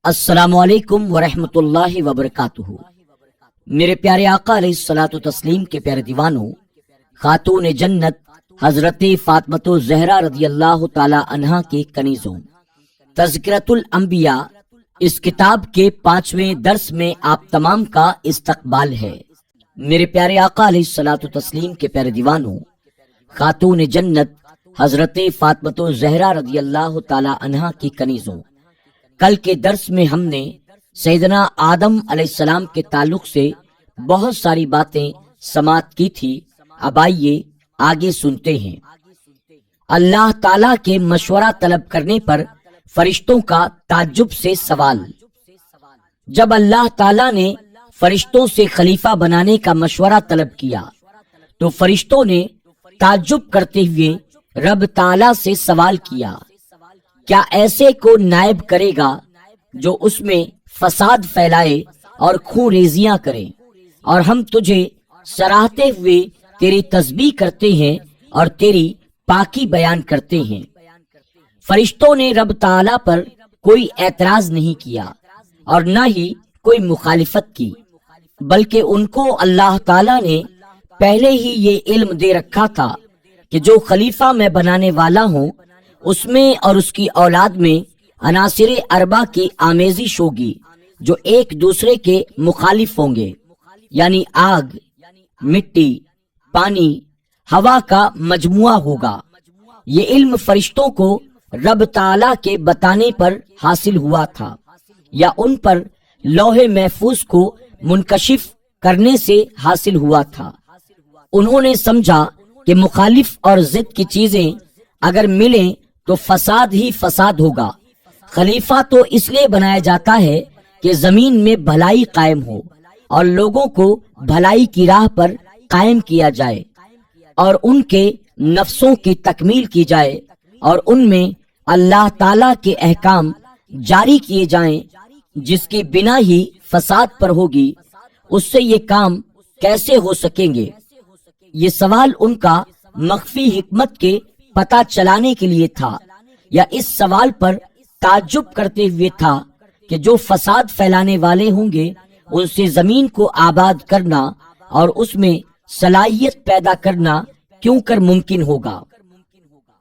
السلام علیکم ورحمۃ اللہ وبرکاتہ۔ میرے پیارے آقا علیہ الصلوۃ والتسلیم کے پیارے دیوانوں، خاتون جنت حضرت فاطمۃ الزہرا رضی اللہ تعالی عنہا کے کنیزوں، تذکرۃ الانبیاء اس کتاب کے 5ویں درس میں آپ تمام کا استقبال ہے۔ میرے پیارے آقا علیہ الصلوۃ والتسلیم کے پیارے دیوانوں، خاتون جنت حضرت فاطمۃ الزہرا رضی اللہ تعالی عنہا کی کنیزوں، کل کے درس میں ہم نے سیدنا آدم علیہ السلام کے تعلق سے بہت ساری باتیں سماعت کی تھی۔ اب آئیے آگے سنتے ہیں۔ اللہ تعالیٰ کے مشورہ طلب کرنے پر فرشتوں کا تعجب سے سوال۔ جب اللہ تعالیٰ نے فرشتوں سے خلیفہ بنانے کا مشورہ طلب کیا تو فرشتوں نے تعجب کرتے ہوئے رب تعالیٰ سے سوال کیا، کیا ایسے کو نائب کرے گا جو اس میں فساد پھیلائے اور خون ریزیاں کرے، اور ہم تجھے سراہتے ہوئے تیری تسبیح کرتے ہیں اور تیری پاکی بیان کرتے ہیں۔ فرشتوں نے رب تعالیٰ پر کوئی اعتراض نہیں کیا اور نہ ہی کوئی مخالفت کی، بلکہ ان کو اللہ تعالیٰ نے پہلے ہی یہ علم دے رکھا تھا کہ جو خلیفہ میں بنانے والا ہوں اس میں اور اس کی اولاد میں عناصر اربع کی آمیزش ہوگی جو ایک دوسرے کے مخالف ہوں گے، یعنی آگ، مٹی، پانی، ہوا کا مجموعہ ہوگا۔ یہ علم فرشتوں کو رب تعالیٰ کے بتانے پر حاصل ہوا تھا یا ان پر لوح محفوظ کو منکشف کرنے سے حاصل ہوا تھا۔ انہوں نے سمجھا کہ مخالف اور ضد کی چیزیں اگر ملیں تو فساد ہی فساد ہوگا۔ خلیفہ تو اس لیے بنایا جاتا ہے کہ زمین میں بھلائی قائم ہو اور لوگوں کو بھلائی کی راہ پر قائم کیا جائے اور ان کے نفسوں کی تکمیل کی جائے اور ان میں اللہ تعالیٰ کے احکام جاری کیے جائیں۔ جس کی بنا ہی فساد پر ہوگی، اس سے یہ کام کیسے ہو سکیں گے؟ یہ سوال ان کا مخفی حکمت کے پتہ چلانے کے لیے تھا، یا اس سوال پر تعجب کرتے ہوئے تھا کہ جو فساد پھیلانے والے ہوں گے ان سے زمین کو آباد کرنا اور اس میں صلاحیت پیدا کرنا کیوں کر ممکن ہوگا۔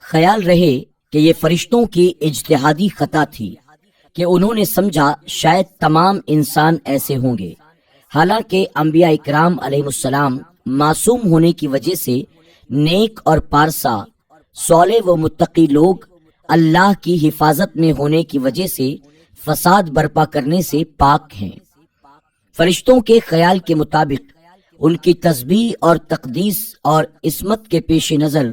خیال رہے کہ یہ فرشتوں کی اجتہادی خطا تھی کہ انہوں نے سمجھا شاید تمام انسان ایسے ہوں گے، حالانکہ انبیاء اکرام علیہ السلام معصوم ہونے کی وجہ سے نیک اور پارسا، صالح و متقی لوگ اللہ کی حفاظت میں ہونے کی وجہ سے فساد برپا کرنے سے پاک ہیں۔ فرشتوں کے خیال کے مطابق ان کی تسبیح اور تقدیس اور عصمت کے پیش نظر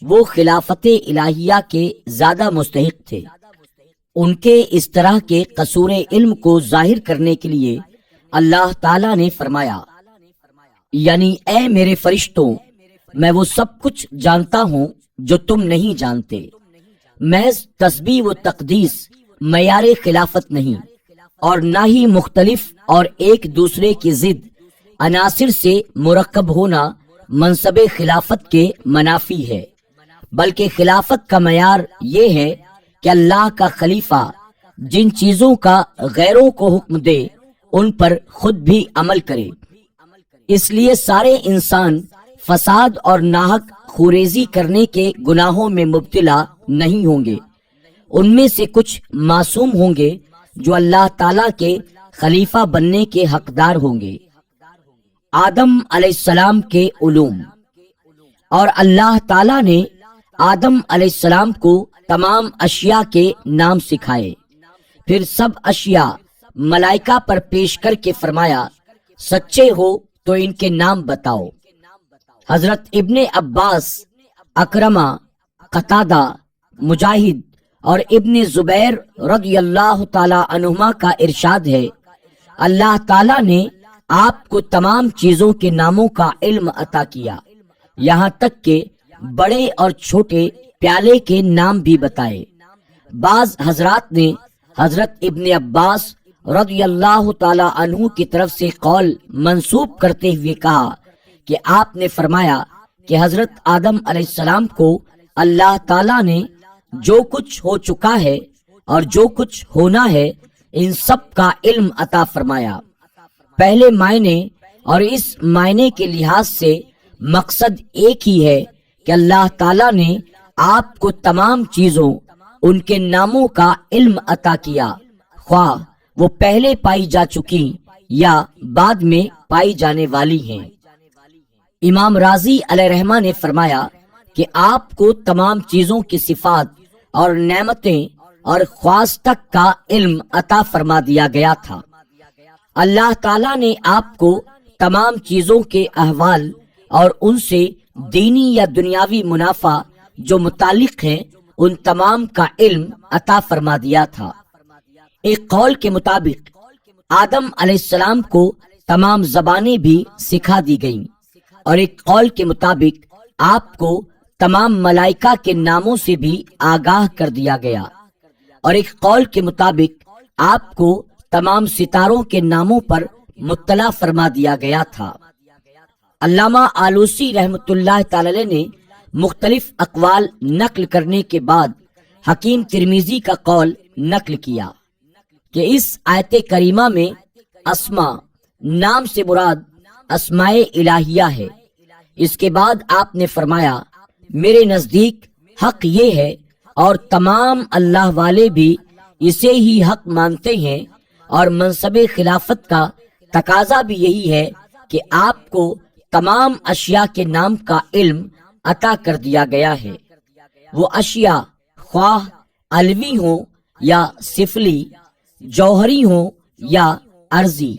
وہ خلافت الہیہ کے زیادہ مستحق تھے۔ ان کے اس طرح کے قصور علم کو ظاہر کرنے کے لیے اللہ تعالیٰ نے فرمایا، یعنی اے میرے فرشتوں، میں وہ سب کچھ جانتا ہوں جو تم نہیں جانتے۔ محض تسبیح و تقدیس معیار خلافت نہیں، اور نہ ہی مختلف اور ایک دوسرے کی ضد عناصر سے مرکب ہونا منصب خلافت کے منافی ہے، بلکہ خلافت کا معیار یہ ہے کہ اللہ کا خلیفہ جن چیزوں کا غیروں کو حکم دے ان پر خود بھی عمل کرے۔ اس لیے سارے انسان فساد اور ناحق خوریزی کرنے کے گناہوں میں مبتلا نہیں ہوں گے۔ ان میں سے کچھ معصوم ہوں گے جو اللہ تعالیٰ کے خلیفہ بننے کے حقدار ہوں گے۔ آدم علیہ السلام کے علوم، اور اللہ تعالیٰ نے آدم علیہ السلام کو تمام اشیاء کے نام سکھائے، پھر سب اشیاء ملائکہ پر پیش کر کے فرمایا، سچے ہو تو ان کے نام بتاؤ۔ حضرت ابن عباس، اکرمہ، قتادہ، مجاہد اور ابن زبیر رضی اللہ تعالی عنہما کا ارشاد ہے، اللہ تعالیٰ نے آپ کو تمام چیزوں کے ناموں کا علم عطا کیا، یہاں تک کہ بڑے اور چھوٹے پیالے کے نام بھی بتائے۔ بعض حضرات نے حضرت ابن عباس رضی اللہ تعالی عنہ کی طرف سے قول منسوب کرتے ہوئے کہا کہ آپ نے فرمایا کہ حضرت آدم علیہ السلام کو اللہ تعالیٰ نے جو کچھ ہو چکا ہے اور جو کچھ ہونا ہے ان سب کا علم عطا فرمایا۔ پہلے معنی اور اس معنی کے لحاظ سے مقصد ایک ہی ہے کہ اللہ تعالیٰ نے آپ کو تمام چیزوں ان کے ناموں کا علم عطا کیا، خواہ وہ پہلے پائی جا چکی یا بعد میں پائی جانے والی ہیں۔ امام راضی علیہ رحمہ نے فرمایا کہ آپ کو تمام چیزوں کی صفات اور نعمتیں اور خواص تک کا علم عطا فرما دیا گیا تھا۔ اللہ تعالیٰ نے آپ کو تمام چیزوں کے احوال اور ان سے دینی یا دنیاوی منافع جو متعلق ہیں ان تمام کا علم عطا فرما دیا تھا۔ ایک قول کے مطابق آدم علیہ السلام کو تمام زبانیں بھی سکھا دی گئیں، اور ایک قول کے مطابق آپ کو تمام ملائکہ کے ناموں سے بھی آگاہ کر دیا گیا، اور ایک قول کے مطابق آپ کو تمام ستاروں کے ناموں پر مطلع فرما دیا گیا تھا۔ علامہ آلوسی رحمۃ اللہ تعالی نے مختلف اقوال نقل کرنے کے بعد حکیم ترمذی کا قول نقل کیا کہ اس آیت کریمہ میں اسماء نام سے مراد اسماء الہیہ ہے۔ اس کے بعد آپ نے فرمایا، میرے نزدیک حق یہ ہے اور تمام اللہ والے بھی اسے ہی حق مانتے ہیں، اور منصب خلافت کا تقاضا بھی یہی ہے کہ آپ کو تمام اشیاء کے نام کا علم عطا کر دیا گیا ہے۔ وہ اشیاء خواہ علوی ہوں یا سفلی، جوہری ہوں یا عرضی،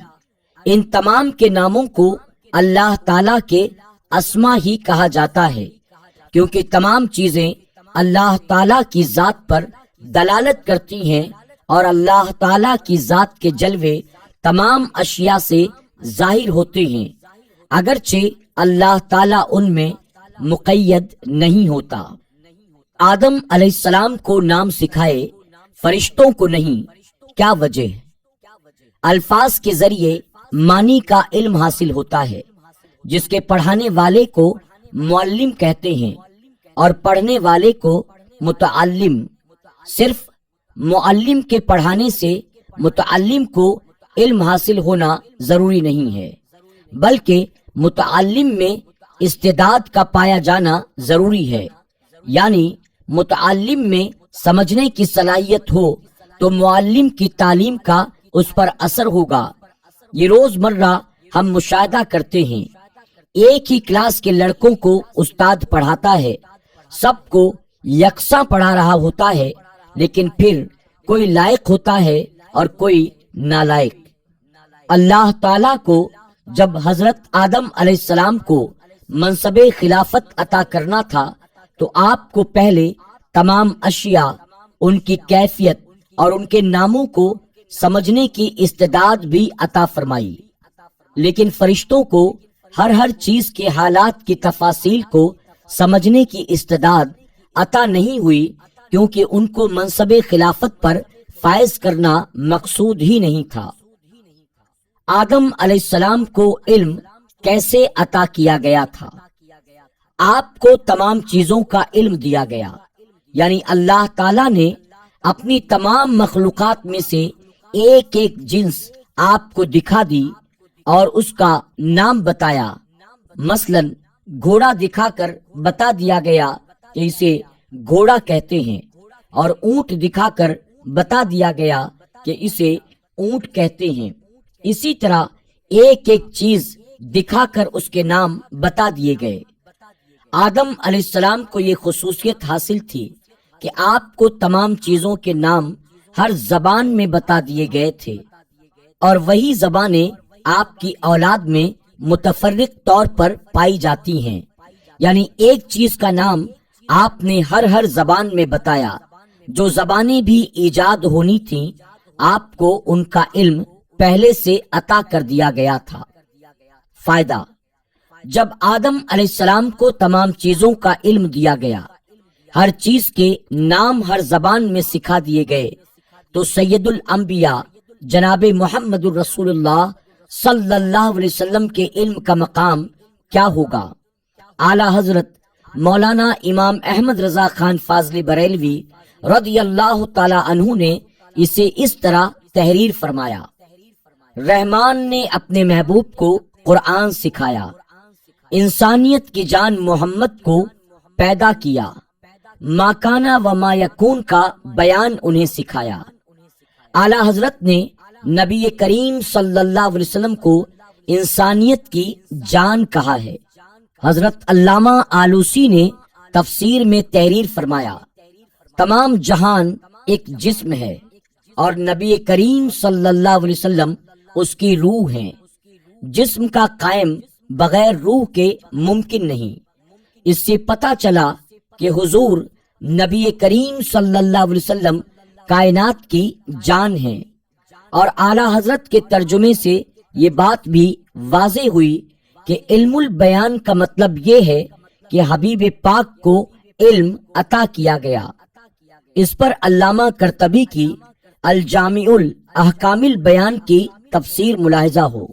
ان تمام کے ناموں کو اللہ تعالیٰ کے اسما ہی کہا جاتا ہے، کیونکہ تمام چیزیں اللہ تعالیٰ کی ذات پر دلالت کرتی ہیں، اور اللہ تعالیٰ کی ذات کے جلوے تمام اشیاء سے ظاہر ہوتے ہیں، اگرچہ اللہ تعالیٰ ان میں مقید نہیں ہوتا۔ آدم علیہ السلام کو نام سکھائے، فرشتوں کو نہیں، کیا وجہ؟ الفاظ کے ذریعے معنی کا علم حاصل ہوتا ہے، جس کے پڑھانے والے کو معلم کہتے ہیں اور پڑھنے والے کو متعلم۔ صرف معلم کے پڑھانے سے متعلم کو علم حاصل ہونا ضروری نہیں ہے، بلکہ متعلم میں استعداد کا پایا جانا ضروری ہے، یعنی متعلم میں سمجھنے کی صلاحیت ہو تو معلم کی تعلیم کا اس پر اثر ہوگا۔ یہ روز مرہ ہم مشاہدہ کرتے ہیں، ایک ہی کلاس کے لڑکوں کو استاد پڑھاتا ہے، سب کو یکساں پڑھا رہا ہوتا ہے، لیکن پھر کوئی لائق ہوتا ہے اور کوئی نالائق۔ اللہ تعالیٰ کو جب حضرت آدم علیہ السلام کو منصب خلافت عطا کرنا تھا تو آپ کو پہلے تمام اشیاء، ان کی کیفیت اور ان کے ناموں کو سمجھنے کی استعداد بھی عطا فرمائی، لیکن فرشتوں کو ہر چیز کے حالات کی تفاصیل کو سمجھنے کی استعداد عطا نہیں ہوئی، کیونکہ ان کو منصب خلافت پر فائز کرنا مقصود ہی نہیں تھا۔ آدم علیہ السلام کو علم کیسے عطا کیا گیا تھا؟ آپ کو تمام چیزوں کا علم دیا گیا، یعنی اللہ تعالیٰ نے اپنی تمام مخلوقات میں سے ایک ایک جنس آپ کو دکھا دی اور اس کا نام بتایا۔ مثلا گھوڑا دکھا کر بتا دیا گیا کہ اسے گھوڑا کہتے ہیں، اور اونٹ دکھا کر بتا دیا گیا کہ اسے اونٹ کہتے ہیں۔ اسی طرح ایک ایک چیز دکھا کر اس کے نام بتا دیے گئے۔ آدم علیہ السلام کو یہ خصوصیت حاصل تھی کہ آپ کو تمام چیزوں کے نام ہر زبان میں بتا دیے گئے تھے، اور وہی زبانیں آپ کی اولاد میں متفرق طور پر پائی جاتی ہیں، یعنی ایک چیز کا نام آپ نے ہر زبان میں بتایا۔ جو زبانیں بھی ایجاد ہونی تھیں آپ کو ان کا علم پہلے سے عطا کر دیا گیا تھا۔ فائدہ: جب آدم علیہ السلام کو تمام چیزوں کا علم دیا گیا، ہر چیز کے نام ہر زبان میں سکھا دیے گئے، تو سید الانبیاء جناب محمد الرسول اللہ صلی اللہ علیہ وسلم کے علم کا مقام کیا ہوگا؟ اعلیٰ حضرت مولانا امام احمد رضا خان فاضلی بریلوی رضی اللہ تعالی عنہ نے اسے اس طرح تحریر فرمایا۔ رحمان نے اپنے محبوب کو قرآن سکھایا، انسانیت کی جان محمد کو پیدا کیا، ما کانا و ما یکون کا بیان انہیں سکھایا۔ اعلیٰ حضرت نے نبی کریم صلی اللہ علیہ وسلم کو انسانیت کی جان کہا ہے۔ حضرت علامہ آلوسی نے تفسیر میں تحریر فرمایا، تمام جہان ایک جسم ہے اور نبی کریم صلی اللہ علیہ وسلم اس کی روح ہیں۔ جسم کا قائم بغیر روح کے ممکن نہیں۔ اس سے پتہ چلا کہ حضور نبی کریم صلی اللہ علیہ وسلم کائنات کی جان ہیں، اور اعلیٰ حضرت کے ترجمے سے یہ بات بھی واضح ہوئی کہ علم البیان کا مطلب یہ ہے کہ حبیب پاک کو علم عطا کیا گیا۔ اس پر علامہ قرطبی کی الجامع الاحکام البیان کی تفسیر ملاحظہ ہو،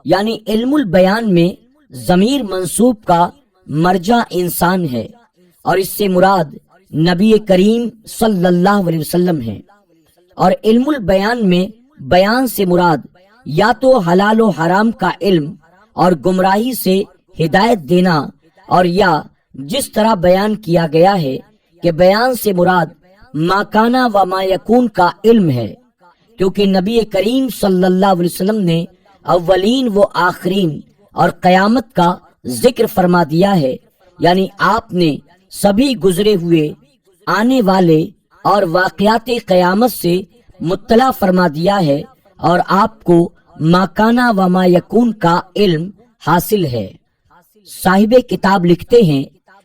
یعنی علم البیان میں ضمیر منصوب کا مرجع انسان ہے، اور اس سے مراد نبی کریم صلی اللہ علیہ وسلم ہے۔ اور علم البیان میں بیان سے مراد یا تو حلال و حرام کا علم اور گمراہی سے ہدایت دینا، اور یا جس طرح بیان کیا گیا ہے کہ بیان سے مراد ما کانا و ما یکون کا علم ہے، کیونکہ نبی کریم صلی اللہ علیہ وسلم نے اولین و آخرین اور قیامت کا ذکر فرما دیا ہے، یعنی آپ نے سبھی گزرے ہوئے، آنے والے اور واقعات قیامت سے مطلع فرما دیا ہے، اور آپ کو ما کانا و ما یکون کا علم حاصل ہے۔ صاحب کتاب لکھتے ہیں،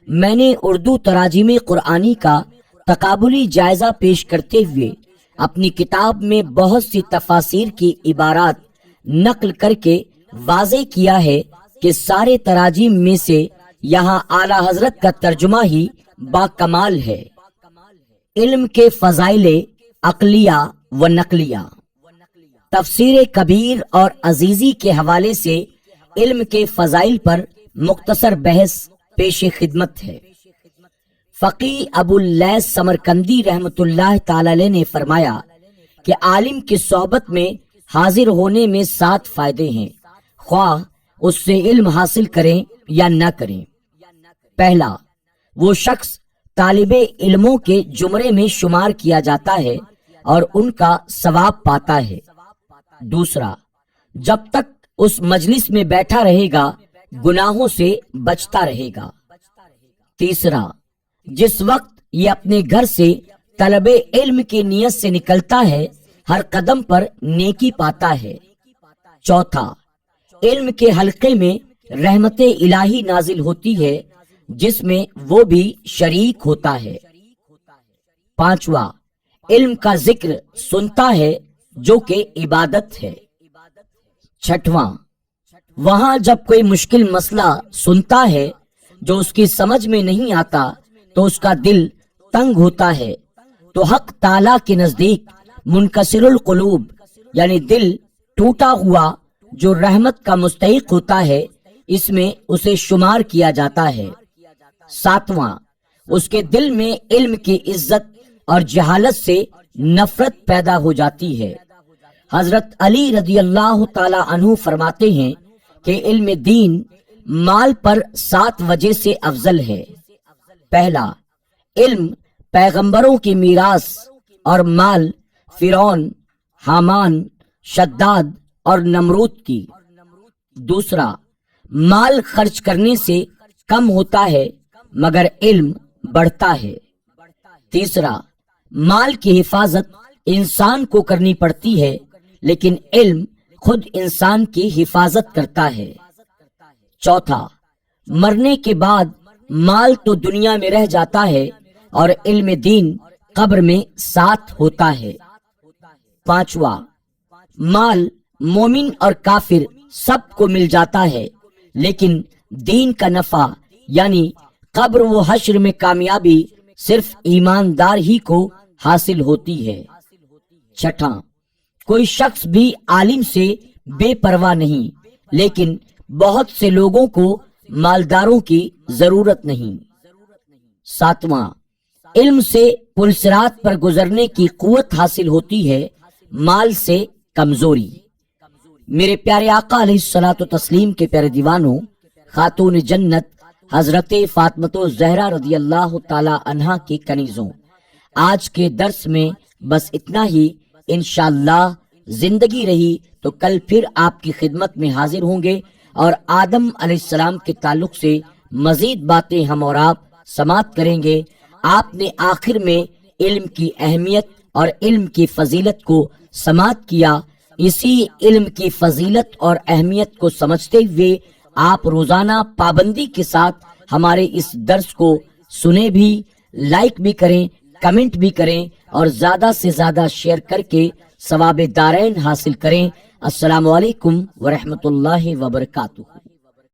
میں نے اردو تراجم قرآنی کا تقابلی جائزہ پیش کرتے ہوئے اپنی کتاب میں بہت سی تفاسیر کی عبارات نقل کر کے واضح کیا ہے کہ سارے تراجم میں سے یہاں اعلیٰ حضرت کا ترجمہ ہی با کمال ہے۔ علم کے فضائل عقلیہ و نقلیہ۔ تفسیر کبیر اور عزیزی کے حوالے سے علم کے فضائل پر مختصر بحث پیش خدمت ہے۔ فقی ابو اللیث سمرقندی رحمت اللہ تعالی علیہ نے فرمایا کہ عالم کی صحبت میں حاضر ہونے میں 7 فائدے ہیں، خواہ اس سے علم حاصل کریں یا نہ کریں۔ پہلا، وہ شخص طالب علموں کے زمرے میں شمار کیا جاتا ہے اور ان کا ثواب پاتا ہے۔ دوسرا، جب تک اس مجلس میں بیٹھا رہے گا گناہوں سے بچتا رہے گا۔ تیسرا، جس وقت یہ اپنے گھر سے طلب علم کی نیت سے نکلتا ہے ہر قدم پر نیکی پاتا ہے۔ چوتھا، علم کے حلقے میں رحمت الہی نازل ہوتی ہے جس میں وہ بھی شریک ہوتا ہے۔ پانچواں، علم کا ذکر سنتا ہے جو کہ عبادت ہے۔ چھٹواں، وہاں جب کوئی مشکل مسئلہ سنتا ہے جو اس کی سمجھ میں نہیں آتا تو اس کا دل تنگ ہوتا ہے، تو حق تعالیٰ کے نزدیک منکسر القلوب یعنی دل ٹوٹا ہوا جو رحمت کا مستحق ہوتا ہے، اس میں اسے شمار کیا جاتا ہے۔ ساتواں، اس کے دل میں علم کی عزت اور جہالت سے نفرت پیدا ہو جاتی ہے۔ حضرت علی رضی اللہ تعالی عنہ فرماتے ہیں کہ علم دین مال پر 7 وجہ سے افضل ہے۔ پہلا، علم پیغمبروں کی میراث اور مال فرعون، حامان، شداد اور نمرود کی۔ دوسرا، مال خرچ کرنے سے کم ہوتا ہے مگر علم بڑھتا ہے۔ تیسرا، مال کی حفاظت انسان کو کرنی پڑتی ہے لیکن علم خود انسان کی حفاظت کرتا ہے۔ چوتھا، مرنے کے بعد مال تو دنیا میں رہ جاتا ہے اور علم دین قبر میں ساتھ ہوتا ہے۔ پانچواں، مال مومن اور کافر سب کو مل جاتا ہے لیکن دین کا نفع یعنی قبر و حشر میں کامیابی صرف ایماندار ہی کو حاصل ہوتی ہے۔ چھٹا، کوئی شخص بھی عالم سے بے پرواہ نہیں لیکن بہت سے لوگوں کو مالداروں کی ضرورت نہیں۔ ساتواں، علم سے پل صراط پر گزرنے کی قوت حاصل ہوتی ہے مال سے کمزوری۔ میرے پیارے آقا علیہ الصلوۃ والتسلیم کے پیارے دیوانوں، خاتون جنت حضرت فاطمہ الزہرا رضی اللہ تعالی عنہا کی کنیزوں، آج کے درس میں بس اتنا ہی۔ انشاءاللہ زندگی رہی تو کل پھر آپ کی خدمت میں حاضر ہوں گے اور آدم علیہ السلام کے تعلق سے مزید باتیں ہم اور آپ سماعت کریں گے۔ آپ نے آخر میں علم کی اہمیت اور علم کی فضیلت کو سماعت کیا۔ اسی علم کی فضیلت اور اہمیت کو سمجھتے ہوئے آپ روزانہ پابندی کے ساتھ ہمارے اس درس کو سنیں بھی، لائک بھی کریں، کمنٹ بھی کریں اور زیادہ سے زیادہ شیئر کر کے ثواب دارین حاصل کریں۔ السلام علیکم ورحمۃ اللہ وبرکاتہ۔